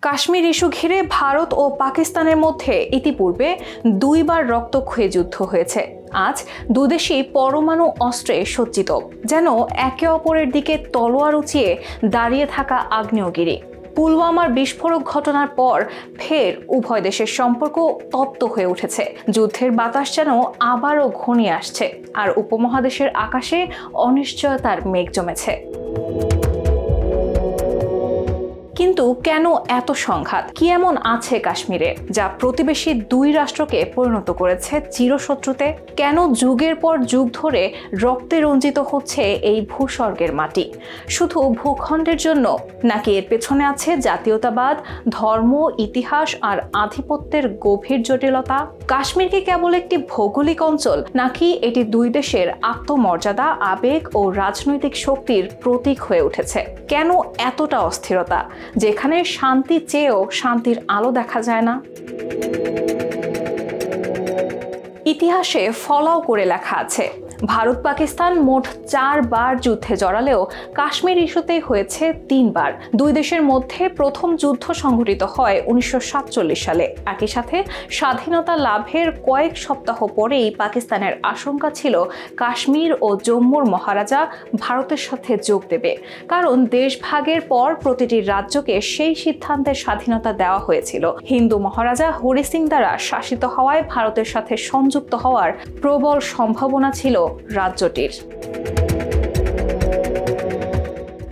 Kashmir issue ঘিরে ভারত ও পাকিস্তানের মধ্যে ইতিপূর্বে দুইবার রক্তক্ষয়ী যুদ্ধ হয়েছে। আজ দুদেশই পরমাণু অস্ত্রে সজ্জিত, যেন একে অপরের দিকে তলোয়ার উঁচিয়ে দাঁড়িয়ে থাকা আগ্নেয়গিরি। পুলওয়ামার বিস্ফোরক ঘটনার পর ফের উভয় দেশের সম্পর্ক তপ্ত হয়ে উঠেছে। যুদ্ধের বাতাস যেন আবারও ঘনিয়ে আসছে, আর উপমহাদেশের আকাশে অনিশ্চয়তার মেঘ জমেছে। কিন্তু কেন এত সংঘাত? কি এমন আছে কাশ্মীরে যা প্রতিবেশী দুই রাষ্ট্রকে পরিণত করেছে চিরশত্রুতে? কেন যুগের পর যুগ ধরে রক্তে রঞ্জিত হচ্ছে এই ভূস্বর্গের মাটি? শুধু ভূখণ্ডের জন্য, নাকি এর পেছনে আছে জাতীয়তাবাদ, ধর্ম, ইতিহাস আর আধিপত্যের গভীর জটিলতা? কাশ্মীর কি কেবল একটি ভৌগোলিক অঞ্চল, নাকি এটি দুই দেশের আত্মমর্যাদা, আবেগ ও রাজনৈতিক শক্তির প্রতীক হয়ে উঠেছে? কেন এতটা অস্থিরতা, যেখানে শান্তি চেয়েও শান্তির আলো দেখা যায় না? ইতিহাসে ফলাও করে লেখা আছে, ভারত পাকিস্তান মোট 4 বার যুদ্ধে জড়ালেও কাশ্মীর ইস্যুতেই হয়েছে 3 বার। দুই দেশের মধ্যে প্রথম যুদ্ধ সংঘটিত হয় 1947 সালে। একই সাথে স্বাধীনতা লাভের কয়েক সপ্তাহ পরেই পাকিস্তানের আশঙ্কা ছিল কাশ্মীর ও জম্মুর মহারাজা ভারতের সাথে যোগ দেবে, কারণ দেশ ভাগের পর প্রতিটি রাজ্যকে সেই সিদ্ধান্তের স্বাধীনতা দেওয়া হয়েছিল। হিন্দু মহারাজা হরি সিং দ্বারা শাসিত হওয়ায় ভারতের সাথে সংযুক্ত হওয়ার প্রবল সম্ভাবনা ছিল রাজ্যটির।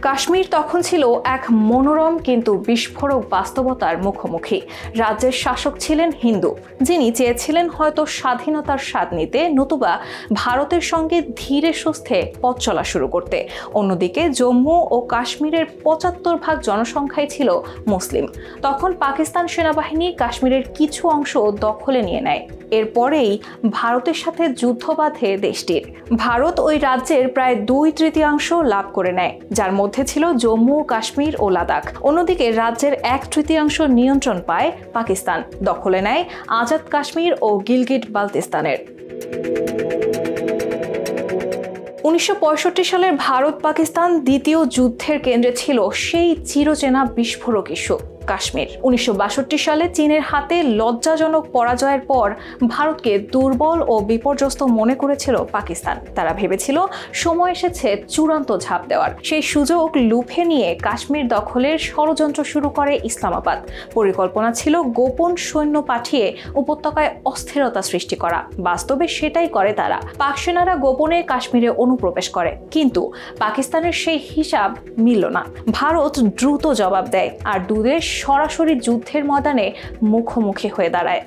কাশ্মীর তখন ছিল এক মনোরম কিন্তু বিস্ফোরক বাস্তবতার মুখোমুখি। রাজ্যের শাসক ছিলেন হিন্দু, যিনি চেয়েছিলেন হয়তো স্বাধীনতার স্বাদ নিতে, নতুবা ভারতের সঙ্গে ধীরে সুস্থে পথ চলা শুরু করতে। অন্যদিকে জম্মু ও কাশ্মীরের 75% জনসংখ্যাই ছিল মুসলিম। তখন পাকিস্তান সেনাবাহিনী কাশ্মীরের কিছু অংশ দখলে নিয়ে নেয়। এরপরেই ভারতের সাথে যুদ্ধ বাধে দেশটির। ভারত ওই রাজ্যের প্রায় 2/3 লাভ করে নেয়, যার মধ্যে ছিল জম্মু, কাশ্মীর ও লাদাখ। অন্যদিকে রাজ্যের 1/3 নিয়ন্ত্রণ পায় পাকিস্তান, দখলে নেয় আজাদ কাশ্মীর ও গিলগিট বালতিস্তানের। 1965 সালের ভারত পাকিস্তান দ্বিতীয় যুদ্ধের কেন্দ্রে ছিল সেই চিরচেনা বিস্ফোরক ইস্যু কাশ্মীর। 1962 সালে চীনের হাতে লজ্জাজনক পরাজয়ের পর ভারতকে দুর্বল ও বিপর্যস্ত মনে করেছিল পাকিস্তান। তারা ভেবেছিল সময় এসেছে চূড়ান্ত ঝাঁপ দেওয়ার। সেই সুযোগ লুফে নিয়ে কাশ্মীর দখলের ষড়যন্ত্র শুরু করে ইসলামাবাদ। পরিকল্পনা ছিল গোপন সৈন্য পাঠিয়ে উপত্যকায় অস্থিরতা সৃষ্টি করা। বাস্তবে সেটাই করে তারা। পাক সেনারা গোপনে কাশ্মীরে অনুপ্রবেশ করে, কিন্তু পাকিস্তানের সেই হিসাব মিলল না। ভারত দ্রুত জবাব দেয়, আর দুদেশ সরাসরি যুদ্ধের ময়দানে মুখোমুখি হয়ে দাঁড়ায়।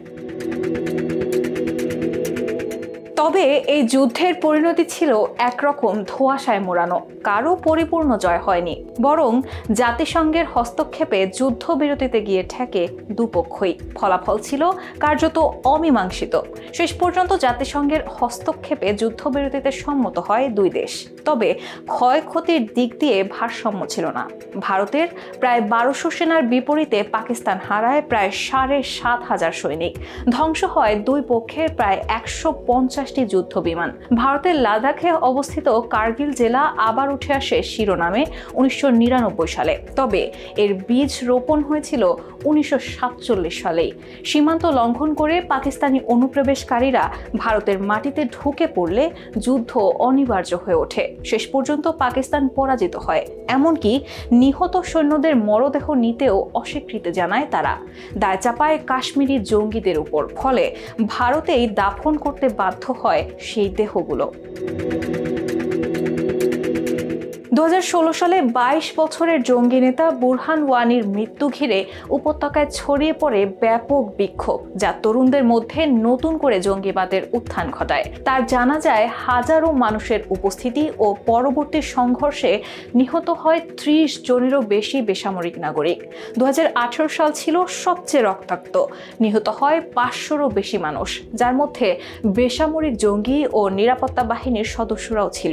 তবে এই যুদ্ধের পরিণতি ছিল একরকম ধোঁয়াশায় মোড়ানো। কারো পরিপূর্ণ জয় হয়নি, বরং জাতিসংঘের হস্তক্ষেপে যুদ্ধবিরতিতে গিয়ে ঠেকে দুপক্ষই। ফলাফল ছিল কার্যত অমীমাংসিত। শেষ পর্যন্ত জাতিসংঘের হস্তক্ষেপে যুদ্ধবিরতিতে সম্মত হয় দুই দেশ। তবে ক্ষয়ক্ষতির দিক দিয়ে ভারসাম্য ছিল না। ভারতের প্রায় 1200 সেনার বিপরীতে পাকিস্তান হারায় প্রায় 7,500 সৈনিক। ধ্বংস হয় দুই পক্ষের প্রায় 150টি যুদ্ধ বিমান। ভারতের লাদাখে অবস্থিত কার্গিল জেলা আবার উঠে আসে শিরোনামে 1999 সালে। তবে এর বীজ রোপণ হয়েছিল 1947 সালেই। সীমান্ত লঙ্ঘন করে পাকিস্তানি অনুপ্রবেশকারীরা ভারতের মাটিতে ঢুকে পড়লে যুদ্ধ অনিবার্য হয়ে ওঠে। শেষ পর্যন্ত পাকিস্তান পরাজিত হয়, এমনকি নিহত সৈন্যদের মরদেহ নিতেও অস্বীকৃতি জানায় তারা। দায় চাপায় কাশ্মীরি জঙ্গিদের উপর। ফলে ভারতেই দাফন করতে বাধ্য হয় সেই দেহগুলো। 2016 সালে 22 বছরের জঙ্গি নেতা বুরহান ওয়ানির মৃত্যু ঘিরে উপত্যকায় ছড়িয়ে পড়ে ব্যাপক বিক্ষোভ, যা তরুণদের মধ্যে নতুন করে জঙ্গিবাদের উত্থান ঘটায়। তার জানাজায় হাজারো মানুষের উপস্থিতি ও পরবর্তী সংঘর্ষে নিহত হয় 30 জনেরও বেশি বেসামরিক নাগরিক। 2018 সাল ছিল সবচেয়ে রক্তাক্ত। নিহত হয় 500রও বেশি মানুষ, যার মধ্যে বেসামরিক জঙ্গি ও নিরাপত্তা বাহিনীর সদস্যরাও ছিল।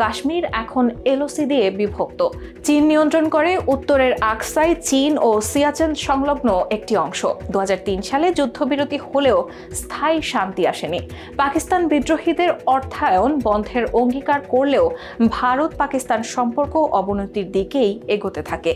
কাশ্মীর এখন এলওসি দিয়ে বিভক্ত। চীন নিয়ন্ত্রণ করে উত্তরের আকসাই, চীন ও সিয়াচেন সংলগ্ন একটি অংশ। 2003 সালে যুদ্ধবিরতি হলেও স্থায়ী শান্তি আসেনি। পাকিস্তান বিদ্রোহীদের অর্থায়ন বন্ধের অঙ্গীকার করলেও ভারত পাকিস্তান সম্পর্ক অবনতির দিকেই এগোতে থাকে।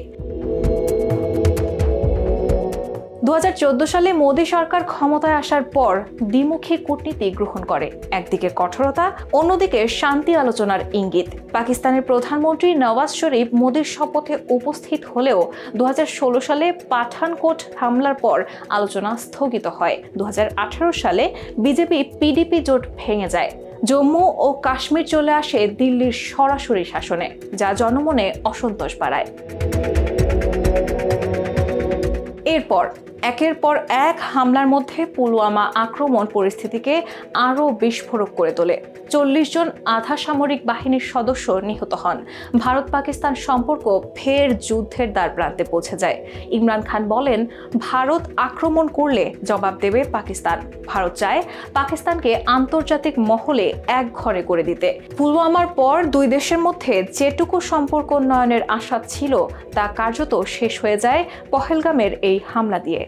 2014 সালে মোদী সরকার ক্ষমতায় আসার পর দ্বিমুখী কূটনীতি গ্রহণ করে, একদিকে কঠোরতা, অন্যদিকে শান্তি আলোচনার ইঙ্গিত। পাকিস্তানের প্রধানমন্ত্রী নওয়াজ শরীফ মোদীর শপথে উপস্থিত হলেও 2016 সালে পাঠানকোট হামলার পর আলোচনা স্থগিত হয়। 2018 সালে বিজেপি-পিডিপি জোট ভেঙে যায়। জম্মু ও কাশ্মীর চলে আসে দিল্লির সরাসরি শাসনে, যা জনমনে অসন্তোষ বাড়ায়। এরপর একের পর এক হামলার মধ্যে পুলওয়ামা আক্রমণ পরিস্থিতিকে আরও বিস্ফোরক করে তোলে। 40 জন আধা সামরিক বাহিনীর সদস্য নিহত হন। ভারত পাকিস্তান সম্পর্ক ফের যুদ্ধের দ্বারপ্রান্তে পৌঁছে যায়। ইমরান খান বলেন, ভারত আক্রমণ করলে জবাব দেবে পাকিস্তান। ভারত চায় পাকিস্তানকে আন্তর্জাতিক মহলে এক ঘরে করে দিতে। পুলওয়ামার পর দুই দেশের মধ্যে যেটুকু সম্পর্ক উন্নয়নের আশা ছিল তা কার্যত শেষ হয়ে যায় পহেলগামের এই হামলা দিয়ে।